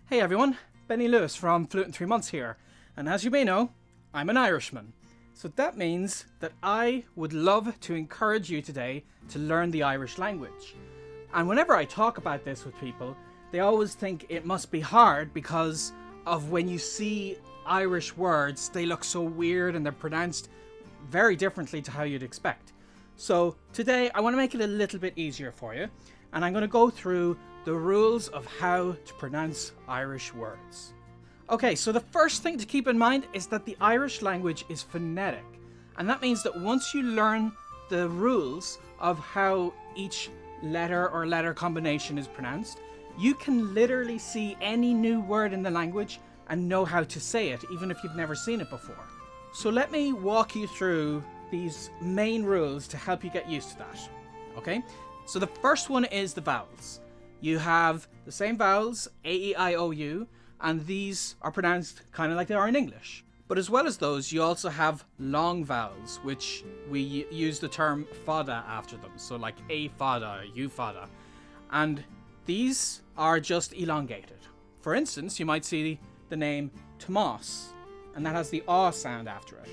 Hey everyone, Benny Lewis from Fluent in 3 Months here, and as you may know, I'm an Irishman. So that means that I would love to encourage you today to learn the Irish language. And whenever I talk about this with people, they always think it must be hard because of when you see Irish words, they look so weird and they're pronounced very differently to how you'd expect. So today I want to make it a little bit easier for you, and I'm going to go through the rules of how to pronounce Irish words. Okay, so the first thing to keep in mind is that the Irish language is phonetic, and that means that once you learn the rules of how each letter or letter combination is pronounced, you can literally see any new word in the language and know how to say it, even if you've never seen it before. So let me walk you through these main rules to help you get used to that. Okay, so the first one is the vowels. You have the same vowels, A, E, I, O, U, and these are pronounced kind of like they are in English. But as well as those, you also have long vowels, which we use the term fada after them. So like A fada, U fada. And these are just elongated. For instance, you might see the name Tomás, and that has the A sound after it.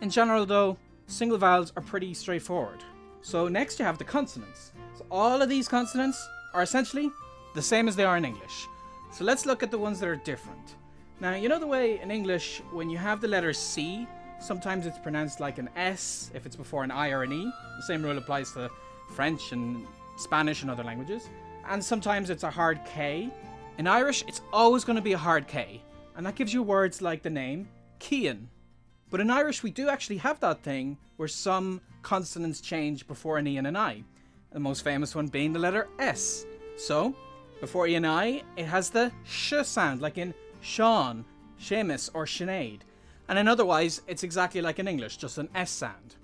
In general though, single vowels are pretty straightforward. So next you have the consonants. So all of these consonants are essentially the same as they are in English. So let's look at the ones that are different. Now, you know the way in English, when you have the letter C, sometimes it's pronounced like an S if it's before an I or an E. The same rule applies to French and Spanish and other languages. And sometimes it's a hard K. In Irish, it's always going to be a hard K. And that gives you words like the name Cian. But in Irish, we do actually have that thing where some consonants change before an E and an I. The most famous one being the letter S. So, before E and I, it has the sh sound, like in Seán, Seamus, or Sinead. And in otherwise, it's exactly like in English, just an S sound.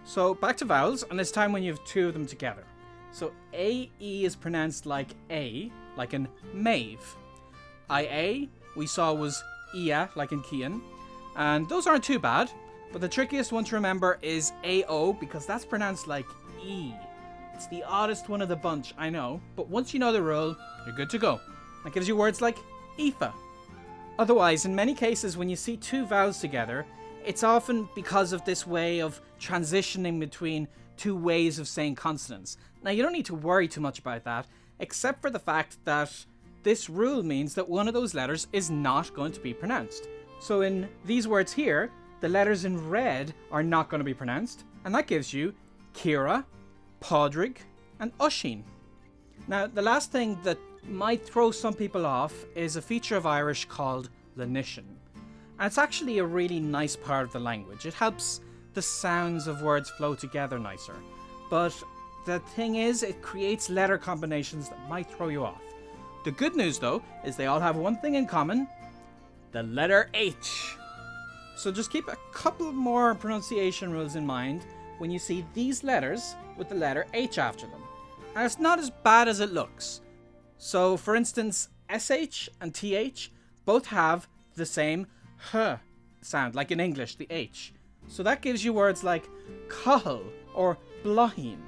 So, back to vowels, and it's time when you have two of them together. So, A-E is pronounced like A, like in Maeve. I-A, we saw was Ia, like in Cian. And those aren't too bad, but the trickiest one to remember is A-O, because that's pronounced like E. It's the oddest one of the bunch, I know, but once you know the rule, you're good to go. That gives you words like Aoife. Otherwise, in many cases, when you see two vowels together, it's often because of this way of transitioning between two ways of saying consonants. Now, you don't need to worry too much about that, except for the fact that this rule means that one of those letters is not going to be pronounced. So in these words here, the letters in red are not going to be pronounced, and that gives you Ciara, Pádraig, and Oisín. Now, the last thing that might throw some people off is a feature of Irish called lenition. And it's actually a really nice part of the language. It helps the sounds of words flow together nicer. But the thing is, it creates letter combinations that might throw you off. The good news, though, is they all have one thing in common: the letter H. So just keep a couple more pronunciation rules in mind when you see these letters with the letter H after them. And it's not as bad as it looks. So for instance, SH and TH both have the same H sound, like in English, the H. So that gives you words like Cathal or Blaheen.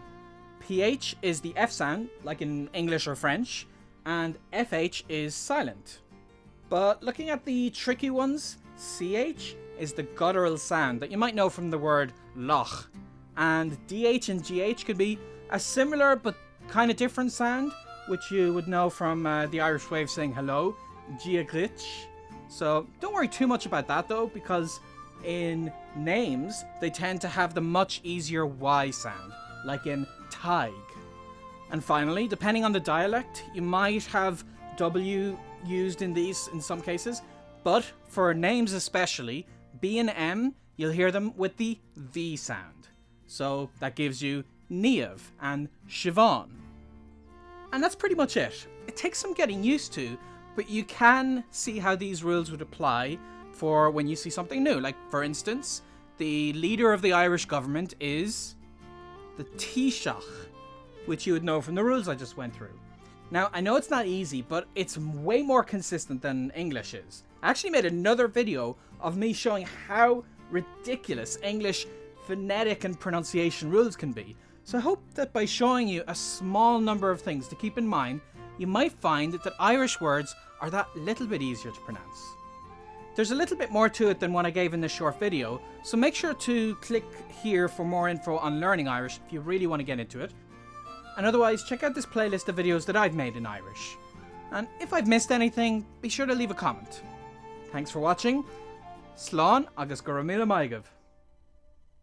PH is the F sound, like in English or French, and FH is silent. But looking at the tricky ones, CH is the guttural sound that you might know from the word loch. And DH and GH could be a similar but kind of different sound, which you would know from the Irish way of saying hello, Giagrich. So don't worry too much about that though, because in names, they tend to have the much easier Y sound, like in Taig. And finally, depending on the dialect, you might have W used in these in some cases, but for names especially, B and M, you'll hear them with the V sound. So that gives you Niamh and Siobhán. And that's pretty much it. It takes some getting used to, but you can see how these rules would apply for when you see something new. Like, for instance, the leader of the Irish government is the Taoiseach, which you would know from the rules I just went through. Now, I know it's not easy, but it's way more consistent than English is. I actually made another video of me showing how ridiculous English phonetic and pronunciation rules can be. So I hope that by showing you a small number of things to keep in mind, you might find that Irish words are that little bit easier to pronounce. There's a little bit more to it than what I gave in this short video, so make sure to click here for more info on learning Irish if you really want to get into it. And otherwise, check out this playlist of videos that I've made in Irish. And if I've missed anything, be sure to leave a comment. Thanks for watching. Slán agus go raibh míle maigah.